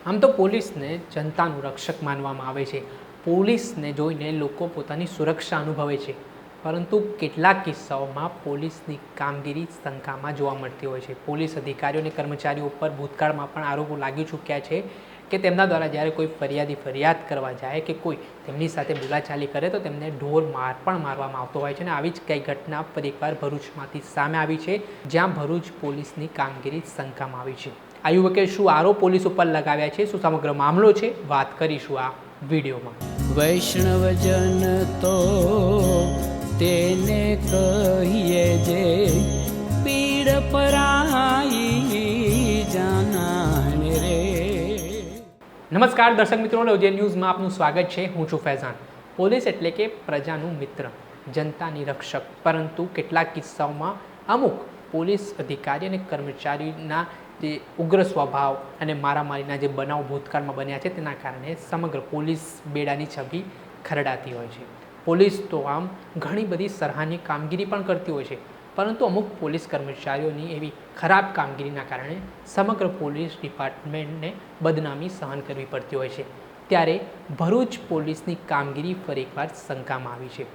આમ તો પોલીસને જનતાનું રક્ષક માનવામાં આવે છે. પોલીસને જોઈને લોકો પોતાની સુરક્ષા અનુભવે છે, પરંતુ કેટલાક કિસ્સાઓમાં પોલીસની કામગીરી શંકામાં જોવા મળતી હોય છે. પોલીસ અધિકારીઓ અને કર્મચારીઓ ઉપર ભૂતકાળમાં પણ આરોપો લાગી ચૂક્યા છે કે તેમના દ્વારા જ્યારે કોઈ ફરિયાદ કરવા જાય કે કોઈ તેમની સાથે બોલાચાલી કરે તો તેમને ઢોર માર પણ મારવામાં આવતો હોય છે. અને આવી જ કઈ ઘટના ફરીકવાર ભરૂચમાંથી સામે આવી છે, જ્યાં ભરૂચ પોલીસની કામગીરી શંકામાં આવી છે. આ યુવકે શું આરોપ પોલીસ ઉપર લગાવ્યા છે, શું સમગ્ર મામલો છે, વાત કરીશું આ વિડીયોમાં. વૈષ્ણવજન તો તેને કહીએ જે પીડ પરાઈ જાનાને રે. નમસ્કાર દર્શક મિત્રો, લવજે ન્યૂઝમાં આપનું સ્વાગત છે. હું છું ફૈઝાન. પોલીસ એટલે કે પ્રજાનું મિત્ર, જનતાની રક્ષક, પરંતુ કેટલાક કિસ્સાઓમાં અમુક પોલીસ અધિકારી અને કર્મચારીના જે ઉગ્ર સ્વભાવ અને મારામારીના જે બનાવ ભૂતકાળમાં બન્યા છે તેના કારણે સમગ્ર પોલીસ બેડાની છબી ખરડાતી હોય છે. પોલીસ તો આમ ઘણી બધી સરાહનીય કામગીરી પણ કરતી હોય છે, પરંતુ અમુક પોલીસ કર્મચારીઓની એવી ખરાબ કામગીરીના કારણે સમગ્ર પોલીસ ડિપાર્ટમેન્ટને બદનામી સહન કરવી પડતી હોય છે. ત્યારે ભરૂચ પોલીસની કામગીરી ફરી એકવાર શંકામાં આવી છે,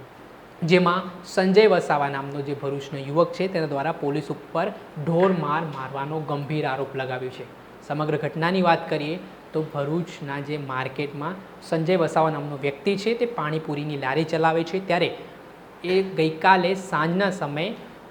જેમાં સંજય વસાવા નામનો જે ભરૂચનો યુવક છે તેના દ્વારા પોલીસ ઉપર ઢોર માર મારવાનો ગંભીર આરોપ લગાવ્યો છે. સમગ્ર ઘટનાની વાત કરીએ તો ભરૂચના જે માર્કેટમાં સંજય વસાવા નામનો વ્યક્તિ છે તે પાણીપુરીની લારી ચલાવે છે. ત્યારે એ ગઈકાલે સાંજના સમયે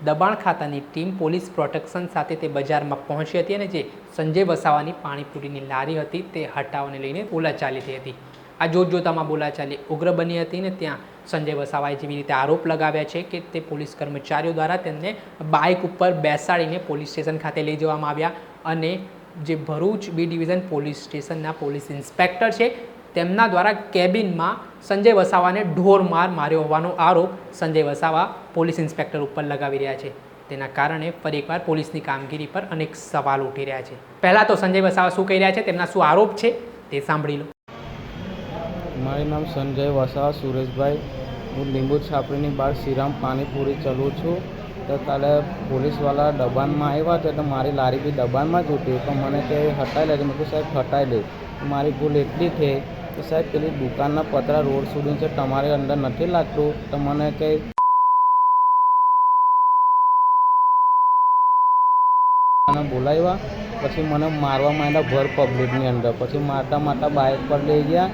દબાણ ખાતાની ટીમ પોલીસ પ્રોટેક્શન સાથે તે બજારમાં પહોંચી હતી અને જે સંજય વસાવાની પાણીપુરીની લારી હતી તે હટાવવાને લઈને બોલાચાલી થઈ હતી. આ જોતજોતામાં બોલાચાલી ઉગ્ર બની હતી અને ત્યાં સંજય વસાવાએ જેવી રીતે આરોપ લગાવ્યા છે કે તે પોલીસ કર્મચારીઓ દ્વારા તેમને બાઇક ઉપર બેસાડીને પોલીસ સ્ટેશન ખાતે લઈ જવામાં આવ્યા અને જે ભરૂચ બી ડિવિઝન પોલીસ સ્ટેશનના પોલીસ ઇન્સ્પેક્ટર છે તેમના દ્વારા કેબિનમાં સંજય વસાવાને ઢોર માર માર્યો હોવાનો આરોપ સંજય વસાવા પોલીસ ઇન્સ્પેક્ટર ઉપર લગાવી રહ્યા છે. તેના કારણે ફરી એકવાર પોલીસની કામગીરી પર અનેક સવાલ ઉઠી રહ્યા છે. પહેલાં તો સંજય વસાવા શું કહી રહ્યા છે, તેમના શું આરોપ છે તે સાંભળી લો. મારું નામ સંજય વસાવા સુરેશભાઈ. હું લીંબુ છાપરીની બહાર શ્રીરામ પાણીપુરી ચલું છું. તો કાલે પોલીસવાળા દબાણમાં આવ્યા હતા તો મારી લારી બી દબાણમાં જ હતી. તો મને કે હટાવી લેજો. મેં કહ્યું સાહેબ હટાવી લે. મારી ભૂલ એટલી થઈ કે સાહેબ પેલી દુકાનના પતરા રોડ સુધી છે, તમારે અંદર નથી લાગતું. તો મને કંઈ બોલાવ્યા, પછી મને મારવા માંડ્યા ભર પબ્લિકની અંદર. પછી મારતા બાઇક પર લઈ ગયા,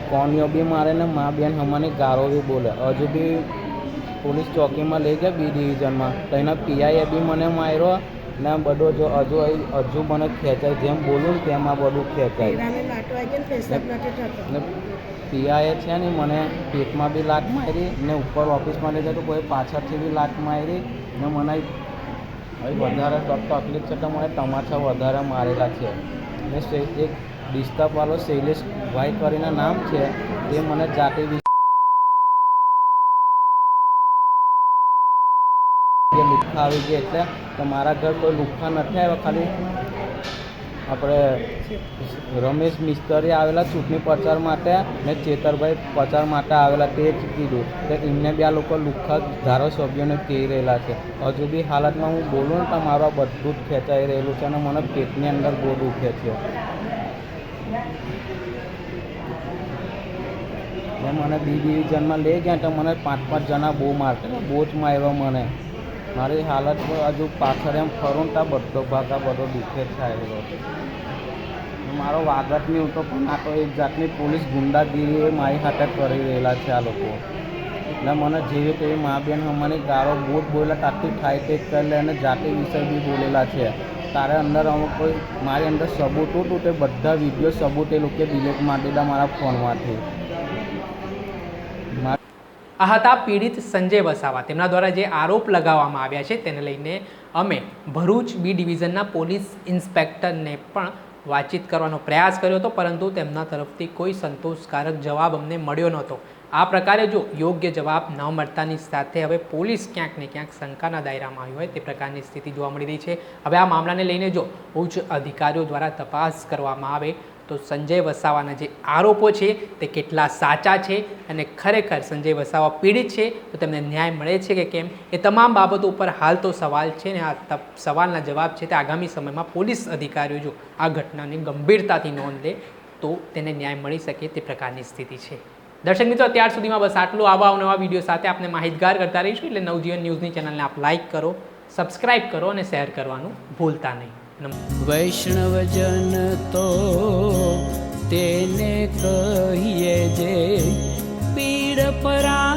કોણીઓ બી મારે ને મા બેન હમાની ગારો બી બોલે. હજુ બી પોલીસ ચોકીમાં લઈ ગયા બી ડિવિઝનમાં. તો એના પીઆઈએ બી મને માર્યો ને બધો જો હજુ મને ખેંચાય, જેમ બોલું ને તેમાં બધું ખેંચાય. ને પીઆઈએ છે ને મને પેટમાં બી લાત મારી ને ઉપર ઓફિસમાં લઈ જાય તો કોઈ પાછળથી બી લાત મારી ને મને વધારે તકલીફ છે તો મને તમાચા વધારે મારેલા છે. ને એક ડિસ્ટર્બવાળો શૈલેષભાઈ કરીને નામ છે, તે મને જાતે લુખ્ખા આવી ગયા. એટલે તો મારા ઘર કોઈ લુખ્ખા નથી આવ્યા, ખાલી આપણે રમેશ મિસ્ત્રી આવેલા ચૂંટણી પ્રચાર માટે ને ચેતરભાઈ પ્રચાર માટે આવેલા, તે જ કીધું કે એમને બી આ લોકો લુખ્ખા ધારાસભ્યોને કહી રહેલા છે. હજુ બી હાલતમાં હું બોલું ને તો મારું બધું જ ખેંચાઈ રહેલું છે અને મને પેટની અંદર બહુ દુખે છે. ને મને બી ડિવિઝનમાં લઈ ગયા તો મને 5 જણા બહુ મારતા, બહુ જ માર્યો મને. મારી હાલત હજુ પાછળ એમ ફરું ત્યાં બધો ભાગા બધો દુઃખે થાય. મારો વાગત નહીં હતો, પણ આ તો એક જાતની પોલીસ ગુંડાગીરી મારી હાથે કરી રહેલા છે આ લોકો. એટલે મને જેવી તેવી મા બેન અમારી ગાળો બહુ જ બોલેલા, તાથી થાય તે કરી લે અને જાતિ વિષય બી બોલેલા છે. તારે અંદર અમુક કોઈ મારી અંદર સબૂત હતું તે બધા વિડીયો સબૂત એ લોકો ડિલીટ મારી દીધા મારા ફોનમાંથી. આ હતા પીડિત સંજય વસાવા. તેમના દ્વારા જે આરોપ લગાવવામાં આવ્યા છે તેને લઈને અમે ભરૂચ બી ડિવિઝનના પોલીસ ઇન્સ્પેક્ટરને પણ વાતચીત કરવાનો પ્રયાસ કર્યો હતો, પરંતુ તેમના તરફથી કોઈ સંતોષકારક જવાબ અમને મળ્યો નહોતો. આ પ્રકારે જો યોગ્ય જવાબ ન મળતાની સાથે હવે પોલીસ ક્યાંક ને ક્યાંક શંકાના દાયરામાં આવી હોય તે પ્રકારની સ્થિતિ જોવા મળી રહી છે. હવે આ મામલાને લઈને જો ઉચ્ચ અધિકારીઓ દ્વારા તપાસ કરવામાં આવે તો સંજય વસાવાના જે આરોપો છે તે કેટલા સાચા છે અને ખરેખર સંજય વસાવા પીડિત છે તો તેમને ન્યાય મળે છે કે કેમ, એ તમામ બાબતો ઉપર હાલ તો સવાલ છે ને આ સવાલના જવાબ છે તે આગામી સમયમાં પોલીસ અધિકારીઓ જો આ ઘટનાની ગંભીરતાથી નોંધ લે તો તેને ન્યાય મળી શકે તે પ્રકારની સ્થિતિ છે. દર્શક મિત્રો, અત્યાર સુધીમાં બસ આટલું. આવા અવનવા વિડીયો સાથે આપણે માહિતગાર કરતા રહીશું. એટલે નવજીવન ન્યૂઝની ચેનલને આપ લાઇક કરો, સબસ્ક્રાઇબ કરો અને શેર કરવાનું ભૂલતા નહીં. વૈષ્ણવજન તો તેને કહીએ જે પીડ પરા